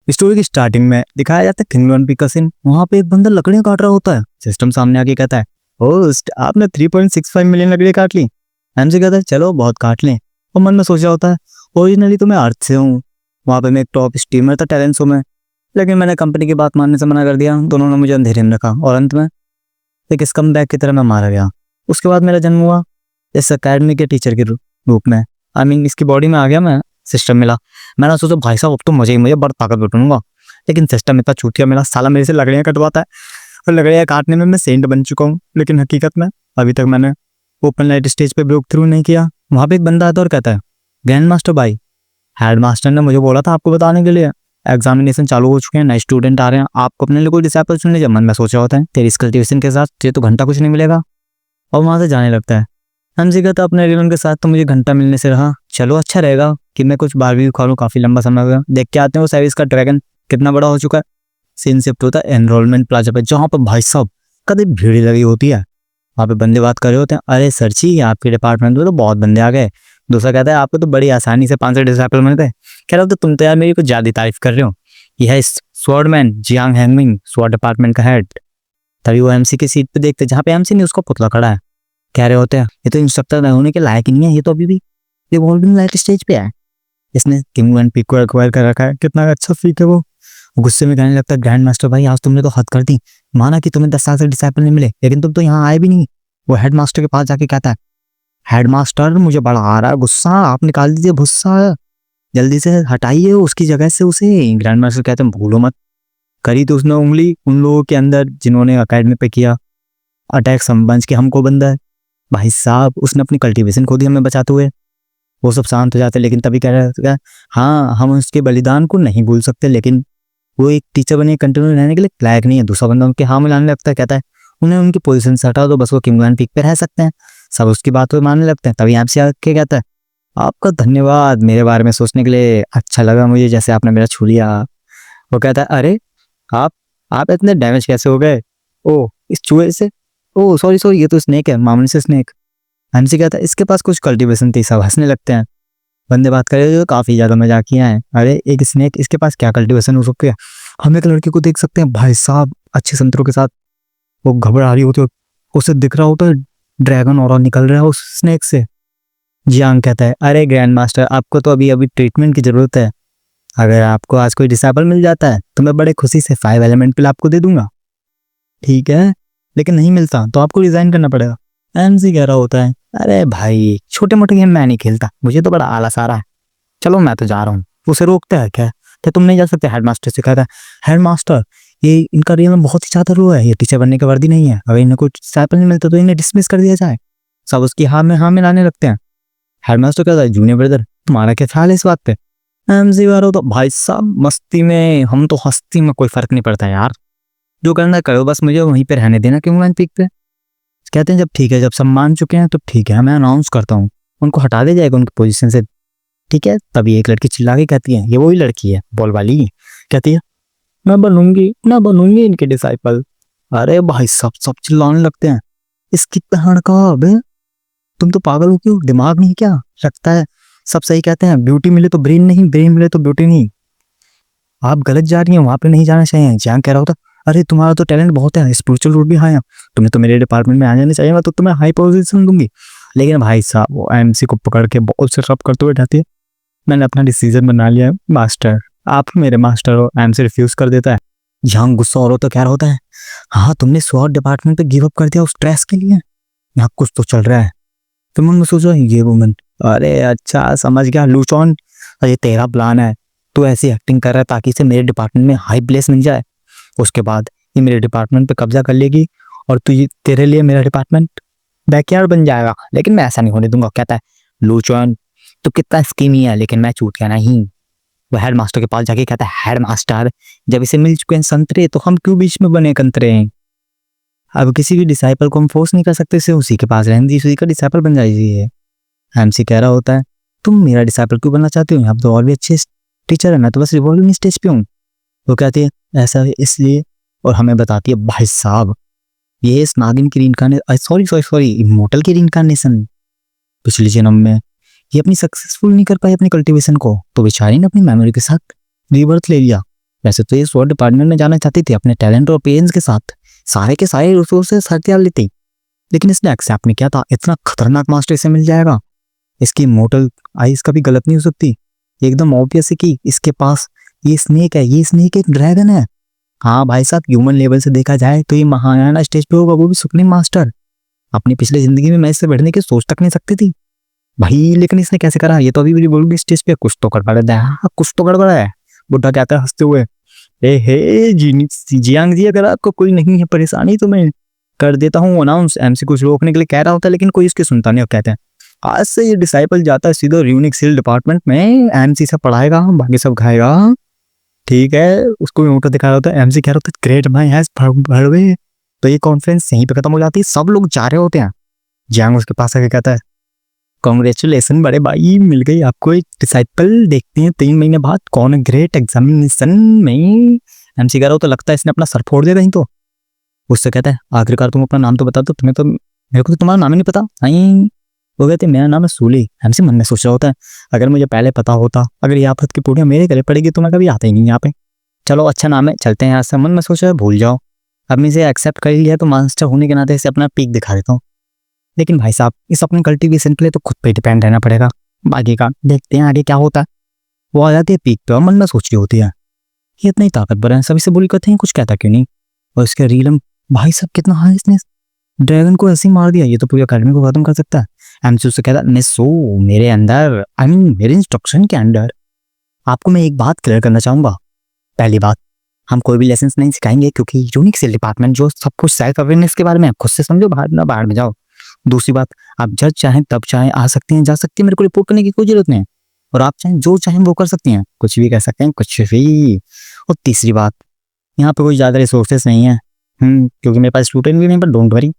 Story की starting में दिखाया जाता है किंगडम पीक का सीन। वहां पे एक बंदा लकड़ियां काट रहा होता है। सिस्टम सामने आके कहता है, होस्ट आपने 3.65 मिलियन लकड़ियां काट ली। एमसी कहता है चलो बहुत काट लें। और मन में सोचा होता है ओरिजिनली तो मैं अर्थ से हूँ। वहाँ पे मैं एक टॉप स्ट्रीमर था टैलेंट शो में, लेकिन मैंने कंपनी की बात मानने से मना कर दिया। दोनों ने मुझे अंधेरे में रखा और अंत में एक स्कम बैग की तरह मैं मारा गया। उसके बाद मेरा जन्म हुआ इस अकेडमी के टीचर के रूप में। इसकी बॉडी में आ गया मैं। सिस्टम मिला। मैंने सोचा भाई साहब अब तो मजे ही मुझे बड़ा ताकत बैठूंगा। लेकिन सिस्टम इतना चूतिया मिला, साला मेरे से लकड़ियाँ कटवाता है और लकड़ियाँ काटने में मैं सेंट बन चुका हूँ। लेकिन हकीकत में अभी तक मैंने ओपन लाइट स्टेज पे ब्रेक थ्रू नहीं किया। वहाँ पे एक बंदा आता है और कहता है, ग्रैंड मास्टर भाई, हेड मास्टर ने मुझे बोला था आपको बताने के लिए, एग्जामिनेशन चालू हो चुके हैं, नए स्टूडेंट आ रहे हैं, आपको अपने लिए कोई डिसाइपल चुन लीजिए। मन में सोचा होता है तेरी इस कल्टिवेशन के साथ तुझे तो घंटा कुछ नहीं मिलेगा। और वहाँ से जाने लगता है। हमसे कहता अपने रिलन के साथ तो मुझे घंटा मिलने से रहा, चलो अच्छा रहेगा कि मैं कुछ बारबी खा लूँ, काफ़ी लंबा समय हो गया। देख के आते हैं वो सर्विस का ड्रैगन कितना बड़ा हो चुका है। सीन शिफ्ट होता है एनरोलमेंट प्लाजा पे, जहाँ पर भाई साहब कभी भीड़ लगी होती है। वहाँ पे बंदे बात कर रहे होते हैं, अरे सर जी आपके डिपार्टमेंट में तो बहुत बंदे आ गए। दूसरा कहता है आपको तो बड़ी आसानी से 500 डिसाइपल मिलते हैं। कह रहा हो तो तुम तो यार मेरी कुछ ज़्यादा तारीफ कर रहे हो। यह है स्वॉर्डमैन जियांग हैंगमिंग, स्वॉर्ड डिपार्टमेंट का हेड। तभी वो एमसी की सीट पे देखते जहाँ पे एमसी नहीं उसका पुतला खड़ा है। कह रहे होते हैं ये तो इंस्ट्रक्टर होने के लायक ही नहीं है, ये तो अभी भी रिवॉल्विंग लाइट स्टेज पे है। इसने किंग एंड पीक को एक्वायर कर रखा है, कितना अच्छा फीक है वो। गुस्से में कहने लगता है, ग्रैंड मास्टर भाई आज तुमने तो हद कर दी। माना कि तुम्हें 10 साल से डिसाइपल नहीं मिले, लेकिन तुम तो यहाँ आए भी नहीं। वो हेड मास्टर के पास जाके कहता है, हेड मास्टर मुझे बड़ा आ रहा है गुस्सा, आप निकाल दीजिए गुस्सा, जल्दी से हटाइए उसकी जगह से उसे। ग्रैंड मास्टर कहते हैं भूलो मत। करी तो उसने उंगली उन लोगों के अंदर जिन्होंने अकेडमी पे किया अटैक, समझ के हमको बंदा है। भाई साहब उसने अपनी कल्टीवेशन खो दी हमें बचाते हुए। वो सब शांत हो जाते, लेकिन तभी कह रहा है हाँ हम उसके बलिदान को नहीं भूल सकते, लेकिन वो एक टीचर बने कंटिन्यू रहने के लिए लायक नहीं है। दूसरा बंदा उनके हाँ मिलाने लगता है, कहता है उन्हें उनकी पोजीशन से हटा दो, बस वो किंगलैंड पीक पे रह सकते हैं। सब उसकी बात को मानने लगते हैं। तभी आपसे आके कहता है, आपका धन्यवाद मेरे बारे में सोचने के लिए, अच्छा लगा मुझे जैसे आपने मेरा छू लिया। वो कहता है अरे आप आप इतने डैमेज कैसे हो गए? ओ इस चूहे से, ओ सॉरी सॉरी ये तो स्नेक है, मामूली से स्नेक। हमसे कहता है इसके पास कुछ कल्टीवेशन थी। सब हंसने लगते हैं। बंदे बात कर रहे हो काफी ज्यादा मजाकिया हैं। अरे एक स्नेक, इसके पास क्या कल्टीवेशन हो सकती है? हम एक लड़के को देख सकते हैं भाई साहब अच्छे संतरों के साथ, वो घबरा रही होती है, उसे दिख रहा होता है ड्रैगन और निकल रहा है उस स्नेक से। जियांग कहता है अरे ग्रैंड मास्टर आपको तो अभी अभी ट्रीटमेंट की जरूरत है। अगर आपको आज कोई डिसाइपल मिल जाता है तो मैं बड़े खुशी से 5 एलिमेंट पिल आपको दे दूंगा। ठीक है, लेकिन नहीं मिलता तो आपको रिजाइन करना पड़ेगा। एमसी कह रहा होता है अरे भाई छोटे मोटे गेम मैं नहीं खेलता, मुझे तो बड़ा आलस आ रहा है, चलो मैं तो जा रहा हूँ। उसे रोकता है, क्या तुम नहीं जा सकते? हेडमास्टर से कहता है, हेडमास्टर ये इनका रियल में बहुत ही ज्यादा रो है, ये टीचर बनने की वर्दी नहीं है, अगर इन्हें कोई डिसाइपल नहीं मिलता तो इन्हें डिसमिस कर दिया जाए। सब उसकी हाँ में लाने लगते हैं। हेडमास्टर कहता है जूनियर ब्रदर तुम्हारा क्या ख्याल है इस बात पे? एमसी कह रहा हो तो भाई साहब मस्ती में हम तो हस्ती में कोई फर्क नहीं पड़ता यार, जो करना करो, बस मुझे वहीं पे रहने देना किंगलैंड पीक पे। कहते हैं जब ठीक है, जब सब मान चुके हैं तो ठीक है, मैं अनाउंस करता हूँ उनको हटा दिया जाएगा उनकी पोजीशन से। ठीक है, तभी एक लड़की चिल्ला के कहती है, ये वही लड़की है बॉल वाली, कहती है मैं बनूंगी इनके डिसाइपल। अरे भाई सब चिल्लाने लगते हैं, इसकी पहन का अबे तुम तो पागल हो, क्यों दिमाग नहीं क्या लगता है? सब सही कहते हैं, ब्यूटी मिले तो ब्रेन नहीं, ब्रेन मिले तो ब्यूटी नहीं। आप गलत जा रही हैं, वहां पे नहीं जाना चाहिए। जैंग कह रहा होता अरे तुम्हारा तो टैलेंट बहुत है, स्पिरिचुअल रूट भी हाई है, तुम्हें तो मेरे डिपार्टमेंट में आ जाना चाहिए, मैं तो तुम्हें हाई पोजीशन दूंगी। लेकिन भाई साहब वो एमसी को पकड़ के बॉल से रब करते हुए जाती है, मैंने अपना डिसीजन बना लिया है मास्टर, आप मेरे मास्टर हो। एमसी रिफ्यूज कर देता है। जहां गुस्सा हो रहा तो क्या होता है, हाँ तुमने स्वॉर्ड डिपार्टमेंट पे गिव अप कर दिया उस स्ट्रेस के लिए, यहाँ कुछ तो चल रहा है। तुम उनमें सोचो ये वुमन, अरे अच्छा समझ गया लूचॉन, ये तेरा प्लान है, तू ऐसी एक्टिंग कर रहा है ताकि इसे मेरे डिपार्टमेंट में हाई प्लेस मिल जाए, उसके बाद ये मेरे डिपार्टमेंट पे कब्जा कर लेगी और तेरे लिए मेरा डिपार्टमेंट बैकयार्ड बन जाएगा। लेकिन मैं ऐसा नहीं होने दूंगा। कहता है लूचॉन तो कितना स्कीमी है, लेकिन मैं चूत क्या नहीं। वो हेड मास्टर के पास जाके कहता है, हेड मास्टर जब इसे मिल चुके हैं संतरे तो हम क्यों बीच में बने कंतरे हैं? अब किसी भी डिसाइपल को हम फोर्स नहीं कर सकते, इसे उसी के पास रहने दीजिए, उसी का डिसाइपल बन जाइए। एमसी कह रहा होता है तुम मेरा डिसाइपल क्यों बनना चाहती हो, यहाँ तो और भी अच्छे टीचर है, मैं तो बस रिवॉल्विंग स्टेज पे हूँ। वो कहती है ऐसा इसलिए, और हमें बताती है भाई साहब ये इस नागिन की रीइंकार्नेशन, सॉरी इमोर्टल की रीइंकार्नेशन। पिछले जन्म में ये अपनी सक्सेसफुल नहीं कर पाई अपनी कल्टीवेशन को, तो बेचारी ने अपनी मेमोरी के साथ रीबर्थ ले लिया। वैसे तो ये स्वॉट डिपार्टमेंट में जाना चाहती थी अपने टैलेंट और पेरेंट्स के साथ, सारे के सारे रिसोर्सेस हथियार लेती, लेकिन इसने एक्सेप्ट नहीं किया था। इतना खतरनाक मास्टर इसे मिल जाएगा, इसकी मोटल आइज कभी गलत नहीं हो सकती। ये एकदम ऑब्वियस है कि इसके पास ये स्नेक है, ये स्नेक एक ड्रैगन है। हाँ भाई साहब, ह्यूमन लेवल से देखा जाए तो ये महायाना स्टेज पे होगा, वो भी सुप्रीम मास्टर। अपनी पिछली जिंदगी में मैं इससे बढ़ने की सोच तक नहीं सकती थी भाई, लेकिन इसने कैसे करा? ये तो अभी भी बोलूंगी स्टेज पे कुछ तो गड़बड़ है, हाँ कुछ तो गड़बड़ है। बुढ़ा कहता है हंसते हुए, ए हे जियांग जी, अगर आपको कोई नहीं है परेशानी तो मैं कर देता हूँ अनाउंस। एमसी कुछ रोकने के लिए कह रहा होता है, लेकिन कोई इसकी सुनता नहीं और कहते हैं आज से ये डिसाइपल जाता है सीधा यूनिक सेल डिपार्टमेंट में, एमसी सब पढ़ाएगा, बाकी सब खाएगा। ठीक है, उसको मोटर दिखा रहा होता है। एमसी कह रहा होता है ग्रेट माय हैज भड़वे। तो ये कॉन्फ्रेंस यहीं पे खत्म हो जाती है, सब लोग जा रहे होते हैं। जियांग उसके पास आके कहता है कांग्रेचुलेसन बड़े भाई, मिल गई आपको एक डिसाइपल, देखते हैं 3 महीने बाद कौन ग्रेट एग्जामिनेशन में। एमसी कह रहा हो तो लगता है इसने अपना सर फोड़ दिया कहीं तो। उससे कहता है आखिरकार तुम अपना नाम तो बता दो, तुम्हें तो मेरे को तो तुम्हारा नाम ही नहीं पता। नहीं, वो कहते मेरा नाम है सूली। एमसी मन में सोच रहा होता है अगर मुझे पहले पता होता, अगर ये आफत की पूड़ियाँ मेरे गले पड़ेगी तो मैं कभी आता ही नहीं यहाँ पे। चलो अच्छा नाम है, चलते हैं यहाँ से। मन में सोच रहा है भूल जाओ, अब मैं इसे एक्सेप्ट कर लिया तो मास्टर होने के नाते इसे अपना पीक दिखा देता हूँ। लेकिन भाई साहब इस अपने कल्टीवेशन के लिए तो खुद पे डिपेंड रहना पड़ेगा, बाकी का देखते हैं आगे क्या होता है। वो आ जाती है पीक पे और मन में सोच रही होती है ये इतना ही ताकतवर है, सभी से बुली करते हैं, कुछ कहता क्यों नहीं। और इसका रीलम भाई साहब कितना हाई, इसने ड्रैगन को ऐसे ही मार दिया, ये तो पूरी अकेडमी को खत्म कर सकता है। एमसी उससे कहता मिस सो मेरे अंदर, आई मीन मेरे इंस्ट्रक्शन के अंदर आपको मैं एक बात क्लियर करना चाहूंगा। पहली बात, हम कोई भी लेसन नहीं सिखाएंगे क्योंकि यूनिक सेल डिपार्टमेंट जो सब कुछ सेल्फ अवेयरनेस के बारे में खुद से समझो, बाहर में जाओ। दूसरी बात, आप जब चाहें तब चाहें आ सकती हैं, जा सकती हैं, मेरे को रिपोर्ट करने की कोई जरूरत नहीं है। और आप चाहें जो चाहें वो कर सकती हैं, कुछ भी कर सकते हैं, कुछ भी। और तीसरी बात, यहाँ पे कोई ज़्यादा रिसोर्सेस नहीं है, क्योंकि मेरे पास स्टूडेंट भी नहीं, पर डोंट वरी,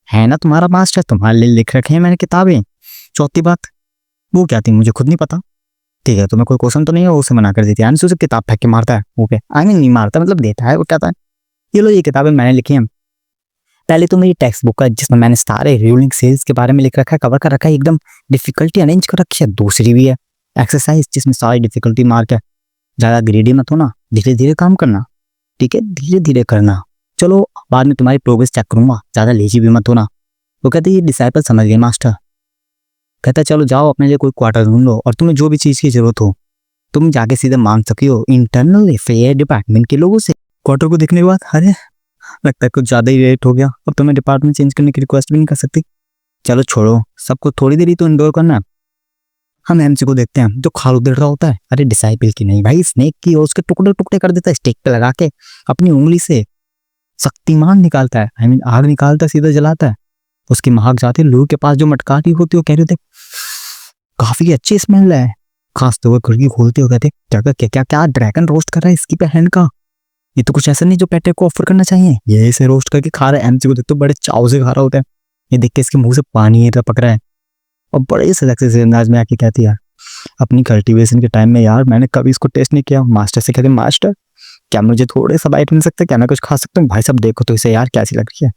है ना तुम्हारा मास्टर, तुम्हारे लिए लिख रखे हैं मैंने किताबें। चौथी बात, वो क्या थी मुझे खुद नहीं पता। ठीक है, तुम्हें कोई क्वेश्चन तो नहीं है, वो उसे मना कर देती है। यानी उसे किताब फेंक के मारता है वो पे, आई मीन नहीं मारता, मतलब देता है। वो कहता है ये लो ये किताबें मैंने लिखी हैं। पहले तो मेरी टेक्स्ट बुक है जिसमें मैंने सारे यूनिक सेल्स के बारे में लिख रखा है, कवर कर रखा है, एकदम डिफिकल्टी अरेंज कर रखी है। दूसरी भी है एक्सरसाइज जिसमें सारी डिफिकल्टी मार्क है। ज़्यादा ग्रेडी मत होना, धीरे धीरे काम करना, ठीक है, धीरे धीरे करना। चलो बाद में तुम्हारी प्रोग्रेस चेक करूंगा, ज़्यादा लेजी भी मत होना। वो कहते ये डिसाइपल समझ गए मास्टर। कहता चलो जाओ अपने लिए कोई क्वार्टर ढूंढ लो, और तुम्हें जो भी चीज़ की जरूरत हो तुम जाके सीधे मांग सकी हो इंटरनल अफेयर डिपार्टमेंट के लोगों से। क्वार्टर को देखने के बाद अरे लगता है कुछ ज़्यादा ही लेट हो गया, अब तो मैं डिपार्टमेंट चेंज करने की रिक्वेस्ट भी नहीं कर सकती। चलो छोड़ो, सबको थोड़ी देर ही तो इंडोर करना। हम एमसी को देखते हैं जो खाल उधेड़ रहा होता है, अरे डिसाइपल की नहीं भाई, स्नेक की, और उसके टुकड़े टुकड़े कर देता है स्टेक पे लगा के, अपनी उंगली से शक्तिमान निकालता है, आई मीन आग निकालता है, सीधा जलाता है। उसकी महक जाती है, लू के पास जो मटकाती होती है वो कह रहे थे काफी अच्छी स्मेल है। खासते हुए खिड़की खोलते हुए कहते क्या क्या क्या क्या ड्रैगन रोस्ट कर रहा है इसकी बहन का, ये तो कुछ ऐसा नहीं जो पेटे को ऑफर करना चाहिए। ये इसे रोस्ट करके खा रहा है। एमसी को देखते बड़े चाव से खा रहा होता है, ये देख के इसके मुंह से पानी टपक रहा है, और बड़े सजग से अंदाज में आके कहती है अपनी कल्टीवेशन के टाइम में यार मैंने कभी इसको टेस्ट नहीं किया। मास्टर से कहते मास्टर क्या मुझे थोड़े सा बाइट मिल सकता है, क्या मैं कुछ खा सकता हूँ? भाई साहब देखो तो इसे यार कैसी लग रही है।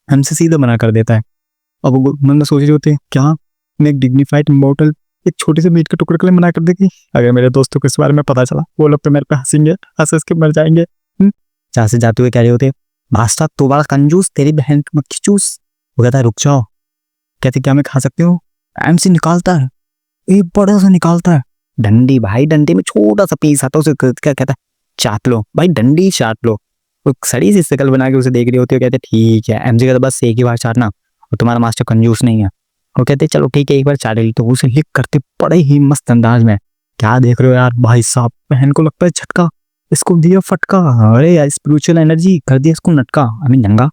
हमसे सीधा मना कर देता है। अब वो मन में सोच रही होती है क्या मैं एक डिग्निफाइड इमॉर्टल एक छोटे से मीट के टुकड़े के लिए मना कर देगी? अगर मेरे दोस्तों को इस बारे में पता चला वो लोग तो मेरे पे हंसेंगे, हंस के मर जाएंगे। जहाँ से जाते हुए कह रहे होते मास्टर तो बड़ा कंजूस, तेरी बहन की मक्खी चूस। वो कहता है रुक जाओ। कहते क्या मैं खा सकती हूँ? एमसी निकालता है, एक बड़ा सा निकालता है डंडी। भाई डंडी में छोटा सा पीस आता है, उसे क्या कहता है चाट लो भाई, डंडी चाट लो। वो सड़ी सी शकल बना के उसे देख रही होती है, कहते ठीक है। एमसी कहता बस एक ही बार चाटना, और तुम्हारा मास्टर कंजूस नहीं है। वो कहते चलो ठीक है एक बार चाट ली। तो उसे लिख करते बड़े ही मस्त अंदाज में क्या देख रहे हो यार भाई साहब, बहन को लगता है झटका, इसको दिया फटका, अरे यार स्पिरिचुअल एनर्जी कर दिया इसको नटका, आई मीन नंगा।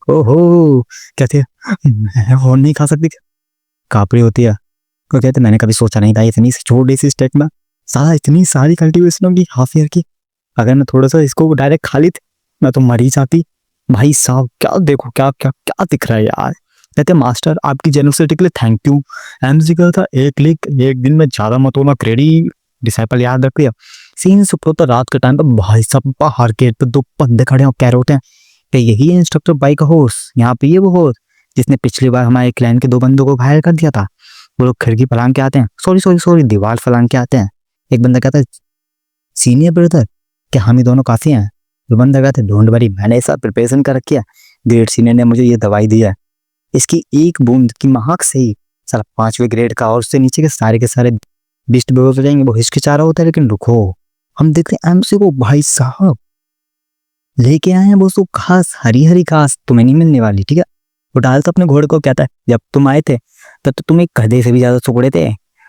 ओहो कहते और नहीं खा सकती, कापड़ी होती है। वो कहते मैंने कभी सोचा नहीं था इतनी छोटी सी स्टेक में सारा इतनी सारी कल्टीवेशन होगी हाफ ईयर की। अगर मैं थोड़ा सा इसको डायरेक्ट खा ली थी मैं तो मर ही जाती। भाई साहब क्या देखो क्या क्या क्या दिख रहा है यार। कहते मास्टर आपकी जेनोसिटी के लिए थैंक यू। एमसी कहा था एक लिख एक दिन में ज्यादा मत होना क्रेडी। डिसाइपल याद रखिए सीन सुपर तो रात के टाइम पर भाई साहब बाहर गेट पे 2 बंदे खड़े हैं और कह रहे होते हैं कि यही है इंस्ट्रक्टर बाइक का हॉर्स, यहाँ पे ये वो हॉर्स जिसने पिछली बार हमारे क्लैन के 2 बंदों को घायल कर दिया था। वो लोग खिड़की फलांग के आते हैं, सॉरी दीवार फलांग के आते हैं। एक बंदा कहता है सीनियर ब्रदर कि हम ही दोनों काफी हैं। जो बंदा कहते ढूंढ भरी मैंने ऐसा प्रिपरेशन कर रखी है, ग्रेड सीनियर ने मुझे ये दवाई दी है, इसकी एक बूंद की महक से ही साला 5वें ग्रेड का और उससे नीचे के सारे बिस्ट बेहोश हो जाएंगे। वो हिचकिचा रहा होता है, लेकिन रुको, हम देखते हैं एमसी को भाई साहब लेके आए हैं वो सो घास, हरी हरी घास तुम्हें नहीं मिलने वाली, ठीक है। वो डालता अपने घोड़े को, कहता है जब तुम आए थे तब तो तुम एक गधे से भी ज्यादा सुकड़े थे,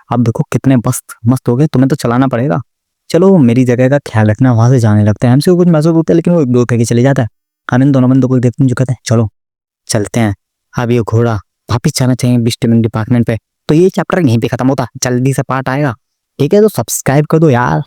अब देखो कितने मस्त मस्त हो गए, तुम्हें तो चलाना पड़ेगा। चलो मेरी जगह का ख्याल रखना। वहां से जाने लगते हैं। एमसी को कुछ महसूस होता है, लेकिन वो एक दो कह के चले जाता है। हम इन दोनों बंदों को देखते हैं जो कहते हैं चलो चलते हैं। अब ये घोड़ा वापिस जाना चाहिए बिस्टमिन डिपार्टमेंट पे। तो ये चैप्टर यहीं पे खत्म होता, जल्दी से पार्ट आएगा, ठीक है। तो सब्सक्राइब कर दो यार।